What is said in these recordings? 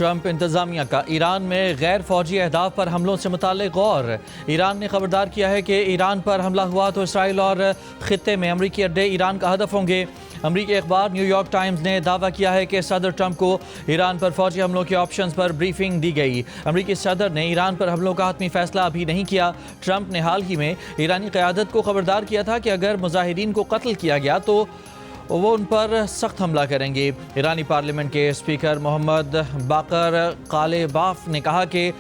Trump انتظامیہ کا ایران میں غیر فوجی اہداف پر حملوں سے متعلق غور۔ ایران نے خبردار کیا ہے کہ ایران پر حملہ ہوا تو اسرائیل اور خطے میں امریکی اڈے ایران کا ہدف ہوں گے۔ امریکی اخبار نیو یارک ٹائمز نے دعویٰ کیا ہے کہ صدر ٹرمپ کو ایران پر فوجی حملوں کے آپشنز پر بریفنگ دی گئی۔ امریکی صدر نے ایران پر حملوں کا حتمی فیصلہ ابھی نہیں کیا۔ ٹرمپ نے حال ہی میں ایرانی قیادت کو خبردار کیا تھا کہ اگر مظاہرین کو قتل کیا گیا تو وہ ان پر سخت حملہ کریں گے۔ ایرانی پارلیمنٹ کے اسپیکر محمد باقر قالباف نے کہا کہ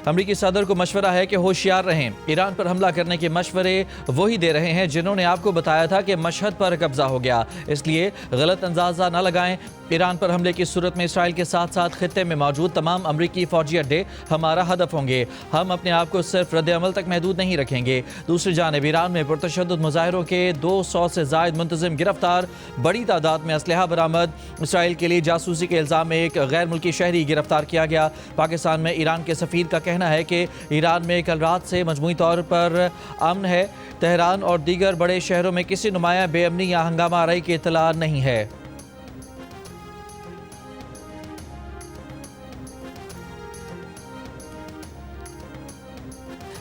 امریکی صدر کو مشورہ ہے کہ ہوشیار رہیں۔ ایران پر حملہ کرنے کے مشورے وہی دے رہے ہیں جنہوں نے آپ کو بتایا تھا کہ مشہد پر قبضہ ہو گیا، اس لیے غلط اندازہ نہ لگائیں۔ ایران پر حملے کی صورت میں اسرائیل کے ساتھ ساتھ خطے میں موجود تمام امریکی فوجی اڈے ہمارا ہدف ہوں گے۔ ہم اپنے آپ کو صرف رد عمل تک محدود نہیں رکھیں گے۔ دوسری جانب ایران میں پرتشدد مظاہروں کے 200 سے زائد منتظم گرفتار، بڑی تعداد میں اسلحہ برآمد۔ اسرائیل کے لیے جاسوسی کے الزام میں ایک غیر ملکی شہری گرفتار کیا گیا۔ پاکستان میں ایران کے سفیر کا کہنا ہے کہ ایران میں کل رات سے مجموعی طور پر امن ہے۔ تہران اور دیگر بڑے شہروں میں کسی نمایاں بے امنی یا ہنگامہ آرائی کی اطلاع نہیں ہے۔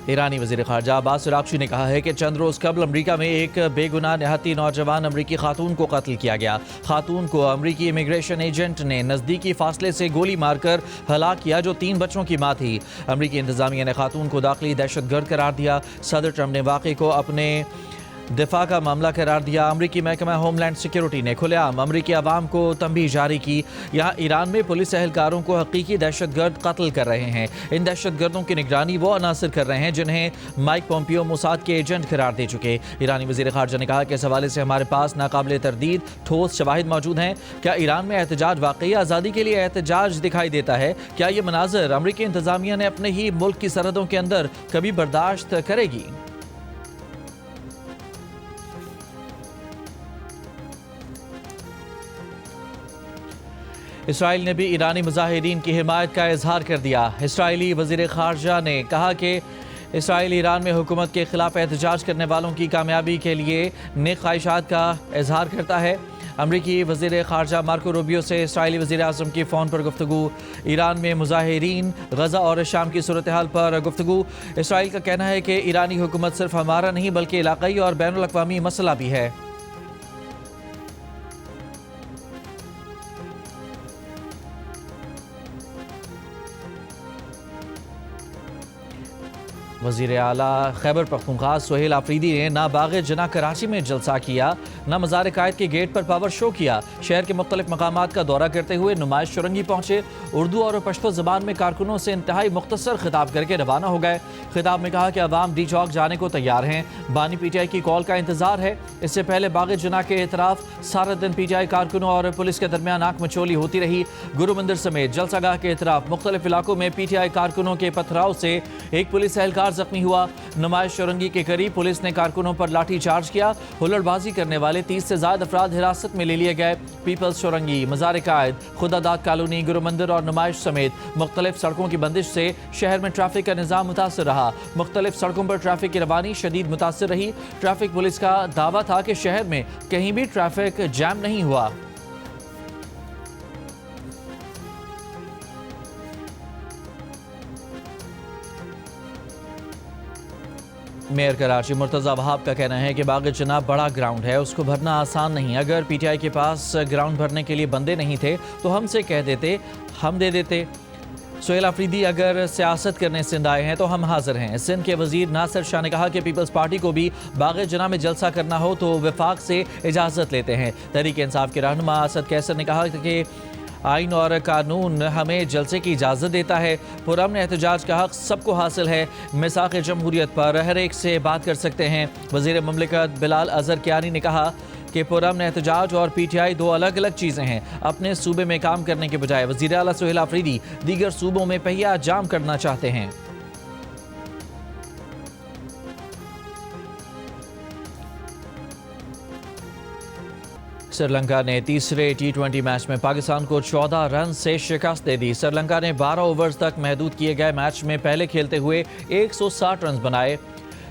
ایرانی وزیر خارجہ عباس عراقچی نے کہا ہے کہ چند روز قبل امریکہ میں ایک بے گناہ نہاتی نوجوان امریکی خاتون کو قتل کیا گیا۔ خاتون کو امریکی امیگریشن ایجنٹ نے نزدیکی فاصلے سے گولی مار کر ہلاک کیا جو 3 بچوں کی ماں تھی۔ امریکی انتظامیہ نے خاتون کو داخلی دہشت گرد قرار دیا۔ صدر ٹرمپ نے واقعے کو اپنے دفاع کا معاملہ قرار دیا۔ امریکی محکمہ ہوم لینڈ سیکیورٹی نے کھلے عام امریکی عوام کو تنبیہ جاری کی۔ یہاں ایران میں پولیس اہلکاروں کو حقیقی دہشت گرد قتل کر رہے ہیں۔ ان دہشت گردوں کی نگرانی وہ عناصر کر رہے ہیں جنہیں مائک پومپیو موساد کے ایجنٹ قرار دے چکے۔ ایرانی وزیر خارجہ نے کہا کہ اس حوالے سے ہمارے پاس ناقابل تردید ٹھوس شواہد موجود ہیں۔ کیا ایران میں احتجاج واقعی آزادی کے لیے احتجاج دکھائی دیتا ہے؟ کیا یہ مناظر امریکی انتظامیہ نے اپنے ہی ملک کی سرحدوں کے اندر کبھی برداشت کرے گی؟ اسرائیل نے بھی ایرانی مظاہرین کی حمایت کا اظہار کر دیا۔ اسرائیلی وزیر خارجہ نے کہا کہ اسرائیل ایران میں حکومت کے خلاف احتجاج کرنے والوں کی کامیابی کے لیے نیک خواہشات کا اظہار کرتا ہے۔ امریکی وزیر خارجہ مارکو روبیو سے اسرائیلی وزیر اعظم کی فون پر گفتگو۔ ایران میں مظاہرین، غزہ اور شام کی صورتحال پر گفتگو۔ اسرائیل کا کہنا ہے کہ ایرانی حکومت صرف ہمارا نہیں بلکہ علاقائی اور بین الاقوامی مسئلہ بھی ہے۔ وزیر اعلیٰ خیبر پختونخوا سہیل آفریدی نے نہ باغ جناح کراچی میں جلسہ کیا، نہ مزار قائد کے گیٹ پر پاور شو کیا۔ شہر کے مختلف مقامات کا دورہ کرتے ہوئے نمائش شرنگی پہنچے۔ اردو اور پشتو زبان میں کارکنوں سے انتہائی مختصر خطاب کر کے روانہ ہو گئے۔ خطاب میں کہا کہ عوام ڈی چوک جانے کو تیار ہیں، بانی پی ٹی آئی کی کال کا انتظار ہے۔ اس سے پہلے باغ جناح کے اطراف سارا دن پی ٹی آئی کارکنوں اور پولیس کے درمیان آنکھ مچولی ہوتی رہی۔ گرو مندر سمیت جلسہ گاہ کے اطراف مختلف علاقوں میں پی ٹی آئی کارکنوں کے پتھراؤ سے ایک پولیس اہلکار زخمی ہوا۔ نمائش شرنگی کے قریب پولیس نے کارکنوں پر لاٹھی چارج کیا۔ ہلڑ بازی کرنے والے 30 سے زائد افراد حراست میں لے لیے گئے۔ پیپلز شرنگی، مزار قائد، خدا داد کالونی، گرو مندر اور نمائش سمیت مختلف سڑکوں کی بندش سے شہر میں ٹریفک کا نظام متاثر رہا۔ مختلف سڑکوں پر ٹریفک کی روانی شدید متاثر رہی۔ ٹریفک پولیس کا دعویٰ تھا کہ شہر میں کہیں بھی ٹریفک جام نہیں ہوا۔ میئر کراچی مرتضی وہاب کا کہنا ہے کہ باغ جناح بڑا گراؤنڈ ہے، اس کو بھرنا آسان نہیں۔ اگر پی ٹی آئی کے پاس گراؤنڈ بھرنے کے لیے بندے نہیں تھے تو ہم سے کہہ دیتے، ہم دے دیتے۔ سہیل آفریدی اگر سیاست کرنے سندھ آئے ہیں تو ہم حاضر ہیں۔ سندھ کے وزیر ناصر شاہ نے کہا کہ پیپلز پارٹی کو بھی باغ جناح میں جلسہ کرنا ہو تو وفاق سے اجازت لیتے ہیں۔ تحریک انصاف کے رہنما اسد کیسر نے کہا کہ آئین اور قانون ہمیں جلسے کی اجازت دیتا ہے۔ پرامن احتجاج کا حق سب کو حاصل ہے۔ میثاق جمہوریت پر ہر ایک سے بات کر سکتے ہیں۔ وزیر مملکت بلال اظہر کیانی نے کہا کہ پرامن احتجاج اور پی ٹی آئی 2 الگ الگ چیزیں ہیں۔ اپنے صوبے میں کام کرنے کے بجائے وزیر اعلیٰ سہیل آفریدی دیگر صوبوں میں پہیہ جام کرنا چاہتے ہیں۔ سری لنکا نے تیسرے T20 میچ میں پاکستان کو 14 رن سے شکست دے دی۔ سری لنکا نے 12 اوورز تک محدود کیے گئے میچ میں پہلے کھیلتے ہوئے 160 رنز بنائے۔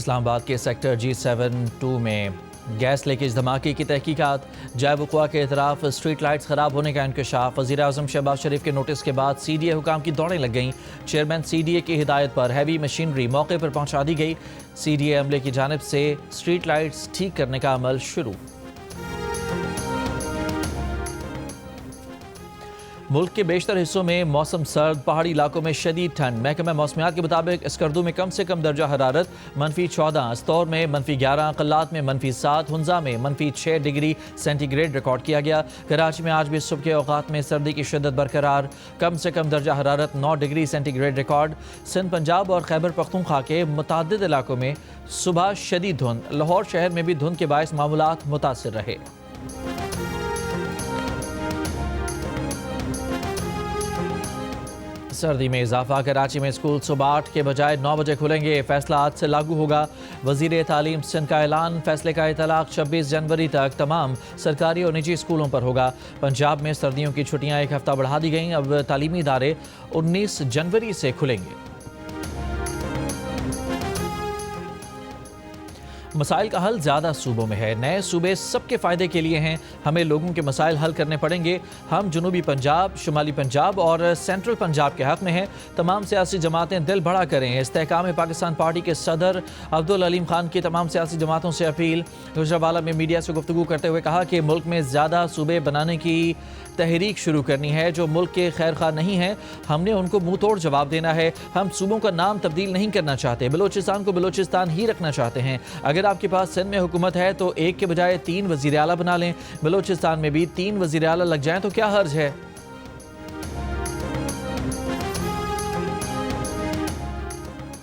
اسلام آباد کے سیکٹر G7-2 میں گیس لیکیج دھماکے کی تحقیقات، جائے وقوع کے اعتراف، اسٹریٹ لائٹس خراب ہونے کا انکشاف۔ وزیر اعظم شہباز شریف کے نوٹس کے بعد CDA حکام کی دوڑیں لگ گئیں۔ چیئرمین CDA کی ہدایت پر ہیوی مشینری موقع پر پہنچا دی گئی۔ CDA عملے کی جانب سے اسٹریٹ لائٹس ٹھیک کرنے کا عمل شروع۔ ملک کے بیشتر حصوں میں موسم سرد، پہاڑی علاقوں میں شدید ٹھنڈ۔ محکمہ موسمیات کے مطابق اسکردو میں کم سے کم درجہ حرارت -14، استور میں -11، قلات میں -7، ہنزا میں -6 ڈگری سینٹی گریڈ ریکارڈ کیا گیا۔ کراچی میں آج بھی صبح کے اوقات میں سردی کی شدت برقرار، کم سے کم درجہ حرارت 9 degree centigrade record. Sindh, Punjab اور خیبر پختونخوا کے متعدد علاقوں میں صبح شدید دھند، لاہور شہر میں بھی دھند کے باعث معمولات متاثر رہے۔ سردی میں اضافہ، کراچی میں اسکول صبح 8 کے بجائے 9 بجے کھلیں گے، فیصلہ آج سے لاگو ہوگا۔ وزیر تعلیم سندھ کا اعلان، فیصلے کا اطلاق 26 جنوری تک تمام سرکاری اور نجی اسکولوں پر ہوگا۔ پنجاب میں سردیوں کی چھٹیاں ایک ہفتہ بڑھا دی گئیں، اب تعلیمی ادارے 19 جنوری سے کھلیں گے۔ مسائل کا حل زیادہ صوبوں میں ہے، نئے صوبے سب کے فائدے کے لیے ہیں، ہمیں لوگوں کے مسائل حل کرنے پڑیں گے۔ ہم جنوبی پنجاب، شمالی پنجاب اور سینٹرل پنجاب کے حق میں ہیں۔ تمام سیاسی جماعتیں دل بڑا کریں۔ استحکام پاکستان پارٹی کے صدر عبدالعلیم خان کی تمام سیاسی جماعتوں سے اپیل۔ گجرانوالہ میں میڈیا سے گفتگو کرتے ہوئے کہا کہ ملک میں زیادہ صوبے بنانے کی تحریک شروع کرنی ہے، جو ملک کے خیر خواہ نہیں ہیں ہم نے ان کو منہ توڑ جواب دینا ہے۔ ہم صوبوں کا نام تبدیل نہیں کرنا چاہتے، بلوچستان کو بلوچستان ہی رکھنا چاہتے ہیں۔ اگر آپ کے پاس سندھ میں حکومت ہے تو ایک کے بجائے 3 وزیر اعلیٰ بنا لیں، بلوچستان میں بھی 3 وزیر اعلیٰ لگ جائیں تو کیا حرج ہے؟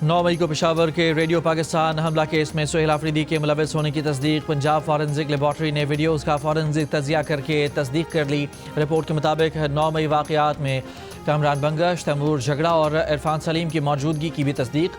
9 مئی کو پشاور کے ریڈیو پاکستان حملہ کیس میں سہیل آفریدی کے ملوث ہونے کی تصدیق، پنجاب فورنزک لیبارٹری نے ویڈیوز کا فورنزک تجزیہ کر کے تصدیق کر لی۔ رپورٹ کے مطابق 9 مئی واقعات میں کامران بنگش، تیمور جھگڑا اور عرفان سلیم کی موجودگی کی بھی تصدیق۔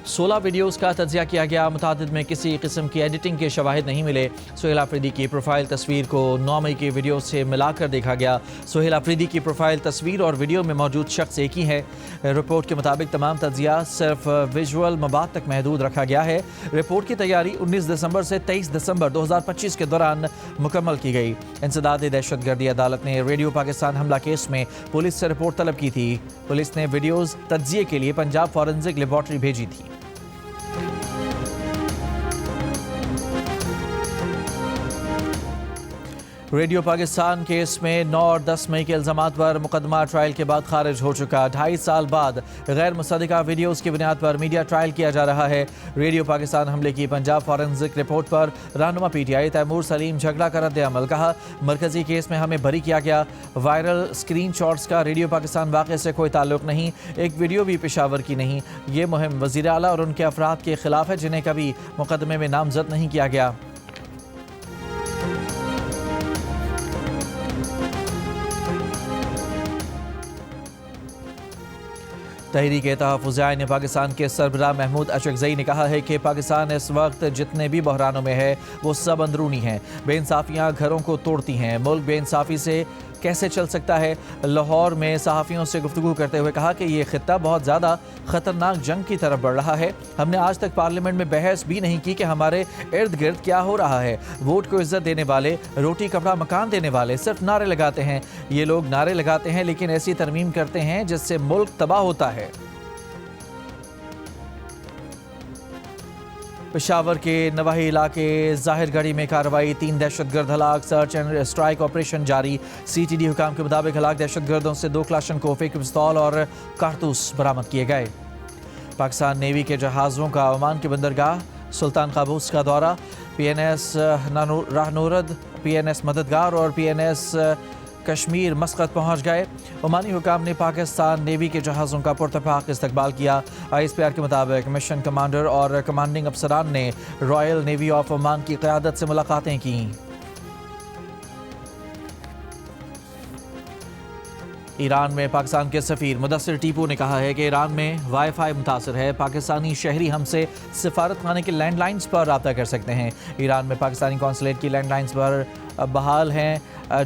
16 ویڈیوز کا تجزیہ کیا گیا، متعدد میں کسی قسم کی ایڈیٹنگ کے شواہد نہیں ملے۔ سہیل آفریدی کی پروفائل تصویر کو 9 مئی کی ویڈیو سے ملا کر دیکھا گیا۔ سہیل آفریدی کی پروفائل تصویر اور ویڈیو میں موجود شخص ایک ہی ہے۔ رپورٹ کے مطابق تمام تجزیہ صرف ویژول مواد تک محدود رکھا گیا ہے۔ رپورٹ کی تیاری 19 دسمبر سے 23 دسمبر 2025 کے دوران مکمل کی گئی۔ انسداد دہشت گردی عدالت نے ریڈیو پاکستان حملہ کیس میں پولیس سے رپورٹ طلب کی تھی۔ پولیس نے ویڈیوز تجزیے کے لیے پنجاب فورنزک لیبارٹری بھیجی تھی۔ ریڈیو پاکستان کیس میں 9 اور 10 مئی کے الزامات پر مقدمہ ٹرائل کے بعد خارج ہو چکا۔ 2.5 سال بعد غیر مصدقہ ویڈیوز کی بنیاد پر میڈیا ٹرائل کیا جا رہا ہے۔ ریڈیو پاکستان حملے کی پنجاب فورنزک رپورٹ پر رہنما PTI تیمور سلیم جھگڑا کا رد عمل، کہا مرکزی کیس میں ہمیں بری کیا گیا، وائرل اسکرین شاٹس کا ریڈیو پاکستان واقعے سے کوئی تعلق نہیں، ایک ویڈیو بھی پشاور کی نہیں۔ یہ مہم وزیر اعلیٰ اور ان کے افراد کے خلاف ہے جنہیں کبھی مقدمے میں نامزد نہیں کیا گیا۔ تحریک تحفظ عین پاکستان کے سربراہ محمود اشرقزئی نے کہا ہے کہ پاکستان اس وقت جتنے بھی بحرانوں میں ہے وہ سب اندرونی ہیں، بے انصافیاں گھروں کو توڑتی ہیں، ملک بے انصافی سے کیسے چل سکتا ہے؟ لاہور میں صحافیوں سے گفتگو کرتے ہوئے کہا کہ یہ خطہ بہت زیادہ خطرناک جنگ کی طرف بڑھ رہا ہے۔ ہم نے آج تک پارلیمنٹ میں بحث بھی نہیں کی کہ ہمارے ارد گرد کیا ہو رہا ہے۔ ووٹ کو عزت دینے والے، روٹی کپڑا مکان دینے والے صرف نعرے لگاتے ہیں۔ یہ لوگ نعرے لگاتے ہیں لیکن ایسی ترمیم کرتے ہیں جس سے ملک تباہ ہوتا ہے۔ پشاور کے نواحی علاقے ظاہر گڑھی میں کارروائی، 3 دہشت گرد ہلاک، سرچ اینڈ اسٹرائک آپریشن جاری۔ CTD حکام کے مطابق ہلاک دہشت گردوں سے 2 کلاشنکوف، 1 پستول اور کارتوس برآمد کیے گئے۔ پاکستان نیوی کے جہازوں کا عمان کے بندرگاہ سلطان قابوس کا دورہ، PNS راہ نورد، PNS مددگار اور PNS کشمیر مسقط پہنچ گئے۔ عمانی حکام نے پاکستان نیوی کے جہازوں کا پرتپاک استقبال کیا۔ ISPR کے مطابق مشن کمانڈر اور کمانڈنگ افسران نے رائل نیوی آف عمان کی قیادت سے ملاقاتیں کیں۔ ایران میں پاکستان کے سفیر مدثر ٹیپو نے کہا ہے کہ ایران میں وائی فائی متاثر ہے، پاکستانی شہری ہم سے سفارت خانے کے لینڈ لائنز پر رابطہ کر سکتے ہیں۔ ایران میں پاکستانی قونصلیٹ کی لینڈ لائنز پر بحال ہیں۔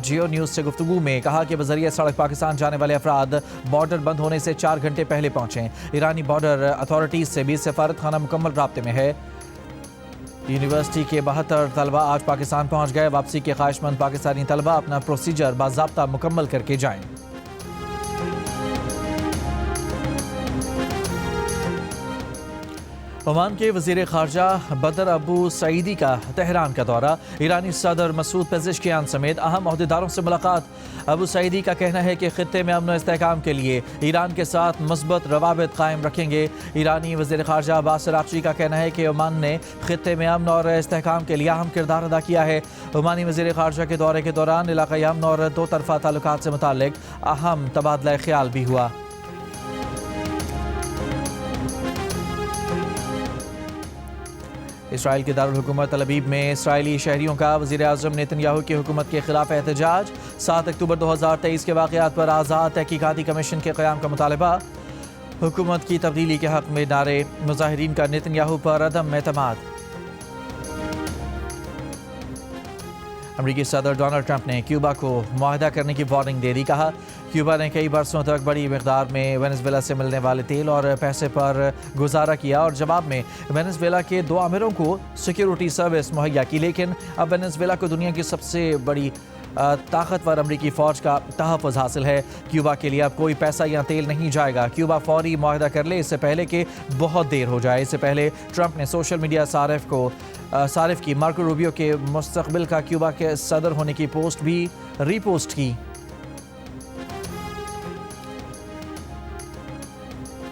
جیو نیوز سے گفتگو میں کہا کہ بذریعہ سڑک پاکستان جانے والے افراد بارڈر بند ہونے سے 4 گھنٹے پہلے پہنچیں۔ ایرانی بارڈر اتھارٹیز سے بھی سفارت خانہ مکمل رابطے میں ہے۔ یونیورسٹی کے 72 طلبہ آج پاکستان پہنچ گئے۔ واپسی کے خواہش مند پاکستانی طلبہ اپنا پروسیجر باضابطہ مکمل کر کے جائیں۔ عمان کے وزیر خارجہ بدر ابو سعیدی کا تہران کا دورہ، ایرانی صدر مسعود پزشکیان سمیت اہم عہدیداروں سے ملاقات۔ ابو سعیدی کا کہنا ہے کہ خطے میں امن و استحکام کے لیے ایران کے ساتھ مثبت روابط قائم رکھیں گے۔ ایرانی وزیر خارجہ عباس عراقچی کا کہنا ہے کہ عمان نے خطے میں امن اور استحکام کے لیے اہم کردار ادا کیا ہے۔ عمانی وزیر خارجہ کے دورے کے دوران علاقائی امن اور دو طرفہ تعلقات سے متعلق اہم تبادلہ خیال بھی ہوا۔ اسرائیل کے دارالحکومت تل ابیب میں اسرائیلی شہریوں کا وزیر اعظم نیتن یاہو کی حکومت کے خلاف احتجاج۔ 7 اکتوبر 2023 کے واقعات پر آزاد تحقیقاتی کمیشن کے قیام کا مطالبہ۔ حکومت کی تبدیلی کے حق میں نعرے، مظاہرین کا نیتن یاہو پر عدم اعتماد۔ امریکی صدر ڈونلڈ ٹرمپ نے کیوبا کو معاہدہ کرنے کی وارننگ دے دی۔ کہا کیوبا نے کئی برسوں تک بڑی مقدار میں وینزویلا سے ملنے والے تیل اور پیسے پر گزارا کیا اور جواب میں وینزویلا کے 2 آمروں کو سیکیورٹی سروس مہیا کی، لیکن اب وینزویلا کو دنیا کی سب سے بڑی طاقتور امریکی فوج کا تحفظ حاصل ہے۔ کیوبا کے لیے اب کوئی پیسہ یا تیل نہیں جائے گا۔ کیوبا فوری معاہدہ کر لے اس سے پہلے کہ بہت دیر ہو جائے۔ اس سے پہلے ٹرمپ نے سوشل میڈیا صارف کی مارکو روبیو کے مستقبل کا کیوبا کے صدر ہونے کی پوسٹ بھی ری پوسٹ کی۔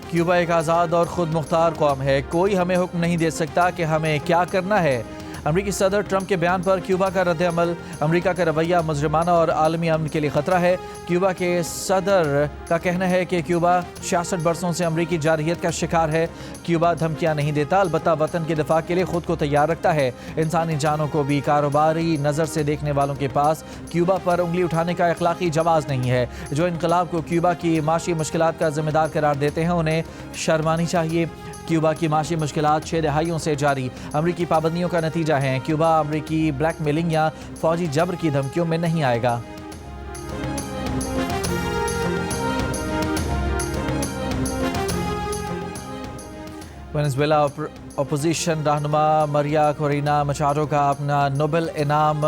کیوبا ایک آزاد اور خود مختار قوم ہے، کوئی ہمیں حکم نہیں دے سکتا کہ ہمیں کیا کرنا ہے۔ امریکی صدر ٹرمپ کے بیان پر کیوبا کا رد عمل، امریکہ کا رویہ مجرمانہ اور عالمی امن کے لیے خطرہ ہے۔ کیوبا کے صدر کا کہنا ہے کہ کیوبا 66 برسوں سے امریکی جارحیت کا شکار ہے۔ کیوبا دھمکیاں نہیں دیتا، البتہ وطن کے دفاع کے لیے خود کو تیار رکھتا ہے۔ انسانی جانوں کو بھی کاروباری نظر سے دیکھنے والوں کے پاس کیوبا پر انگلی اٹھانے کا اخلاقی جواز نہیں ہے۔ جو انقلاب کو کیوبا کی معاشی مشکلات کا ذمہ دار قرار دیتے ہیں انہیں شرمانی چاہیے۔ کیوبا کی معاشی مشکلات 6 دہائیوں سے جاری امریکی پابندیوں کا نتیجہ ہیں۔ کیوبا امریکی بلیک میلنگ یا فوجی جبر کی دھمکیوں میں نہیں آئے گا۔ وینزویلا اپوزیشن رہنما ماریا کورینا مچاڈو کا اپنا نوبل انعام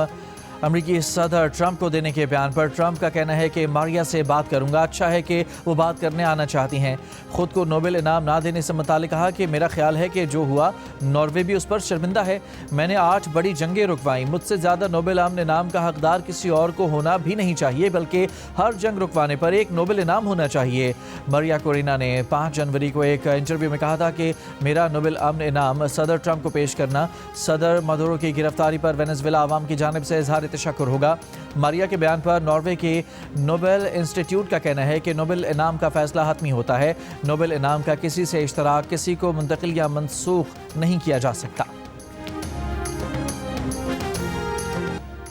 امریکی صدر ٹرمپ کو دینے کے بیان پر ٹرمپ کا کہنا ہے کہ ماریا سے بات کروں گا، اچھا ہے کہ وہ بات کرنے آنا چاہتی ہیں۔ خود کو نوبل انعام نہ دینے سے متعلق کہا کہ میرا خیال ہے کہ جو ہوا ناروے بھی اس پر شرمندہ ہے۔ میں نے 8 بڑی جنگیں رکوائیں، مجھ سے زیادہ نوبل امن انعام کا حقدار کسی اور کو ہونا بھی نہیں چاہیے، بلکہ ہر جنگ رکوانے پر ایک نوبل انعام ہونا چاہیے۔ ماریا کورینا نے 5 جنوری کو ایک انٹرویو میں کہا تھا کہ میرا نوبل امن انعام صدر ٹرمپ کو پیش کرنا صدر مادورو کی گرفتاری پر وینزویلا عوام کی جانب سے اظہار تشکر ہوگا۔ ماریا کے بیان پر ناروے کے نوبل انسٹیٹیوٹ کا کہنا ہے کہ نوبل انعام کا فیصلہ حتمی ہوتا ہے۔ نوبل انعام کا کسی سے اشتراک کسی کو منتقل یا منسوخ نہیں کیا جا سکتا۔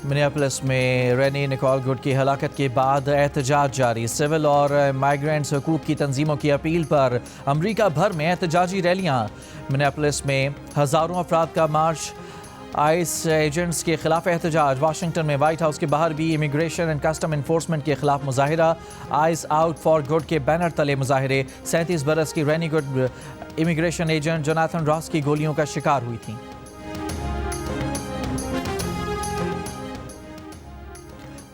منیاپولس میں رینی نکول گڈ کی ہلاکت کے بعد احتجاج جاری، سول اور مائیگرینٹس حقوق کی تنظیموں کی اپیل پر امریکہ بھر میں احتجاجی ریلیاں۔ منیاپولس میں ہزاروں افراد کا مارچ، آئس ایجنٹس کے خلاف احتجاج۔ واشنگٹن میں وائٹ ہاؤس کے باہر بھی امیگریشن اینڈ کسٹم انفورسمنٹ کے خلاف مظاہرہ، آئس آؤٹ فار گڈ کے بینر تلے مظاہرے۔ 37 برس کی Renee Good immigration agent Jonathan Ross کی گولیوں کا شکار ہوئی تھیں۔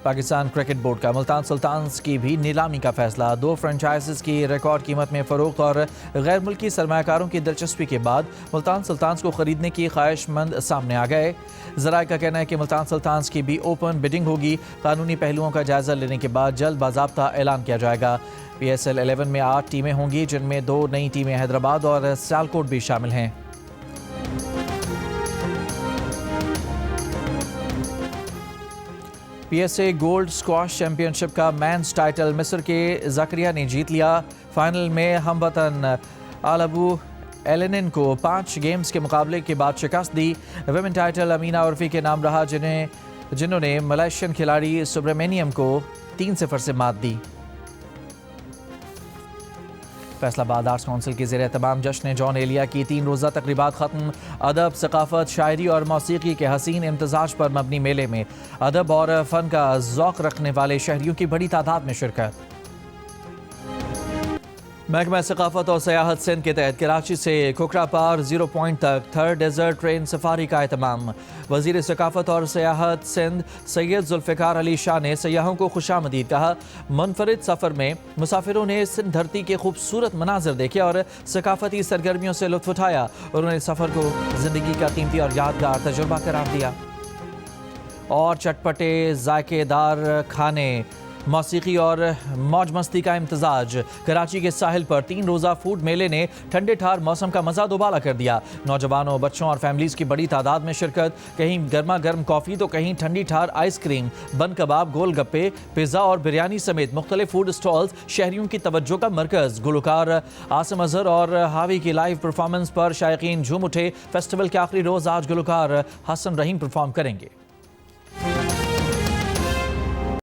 پاکستان کرکٹ بورڈ کا ملتان سلطانز کی بھی نیلامی کا فیصلہ، 2 فرنچائزز کی ریکارڈ قیمت میں فروخت اور غیر ملکی سرمایہ کاروں کی دلچسپی کے بعد ملتان سلطانز کو خریدنے کی خواہش مند سامنے آ گئے۔ ذرائع کا کہنا ہے کہ ملتان سلطانز کی بھی اوپن بڈنگ ہوگی۔ قانونی پہلوؤں کا جائزہ لینے کے بعد جلد باضابطہ اعلان کیا جائے گا۔ PSL 11 میں 8 ٹیمیں ہوں گی، جن میں 2 نئی ٹیمیں حیدرآباد اور سیالکوٹ بھی شامل ہیں۔ PSA گولڈ اسکواش چیمپئن شپ کا مینز ٹائٹل مصر کے زکریہ نے جیت لیا۔ فائنل میں ہم وطن آلابو ایلنن کو 5 گیمز کے مقابلے کے بعد شکست دی۔ ویمن ٹائٹل امینہ عرفی کے نام رہا، جنہوں نے ملائیشین کھلاڑی سبرامینیم کو 3-0 سے مات دی۔ فیصل آباد آرٹس کونسل کے زیر اہتمام جشن جان ایلیا کی 3 روزہ تقریبات ختم۔ ادب، ثقافت، شاعری اور موسیقی کے حسین امتزاج پر مبنی میلے میں ادب اور فن کا ذوق رکھنے والے شہریوں کی بڑی تعداد میں شرکت۔ محکمہ ثقافت اور سیاحت سندھ کے تحت کراچی سے کھکرا پار 0 پوائنٹ تک تھرڈ ڈیزرٹ ٹرین سفاری کا اہتمام۔ وزیر ثقافت اور سیاحت سندھ سید ذوالفقار علی شاہ نے سیاحوں کو خوش آمدید کہا۔ منفرد سفر میں مسافروں نے سندھ دھرتی کے خوبصورت مناظر دیکھے اور ثقافتی سرگرمیوں سے لطف اٹھایا۔ انہوں نے سفر کو زندگی کا قیمتی اور یادگار تجربہ قرار دیا۔ اور چٹپٹے ذائقے دار کھانے، موسیقی اور موج مستی کا امتزاج۔ کراچی کے ساحل پر 3 روزہ فوڈ میلے نے ٹھنڈے ٹھار موسم کا مزہ دوبالا کر دیا۔ نوجوانوں، بچوں اور فیملیز کی بڑی تعداد میں شرکت۔ کہیں گرما گرم کافی تو کہیں ٹھنڈی ٹھار آئس کریم، بن کباب، گول گپے، پیزا اور بریانی سمیت مختلف فوڈ اسٹالز شہریوں کی توجہ کا مرکز۔ گلوکار عاصم اظہر اور حاوی کی لائیو پرفارمنس پر شائقین جھوم اٹھے۔ فیسٹیول کے آخری روز آج گلوکار حسن رحیم پرفارم کریں گے۔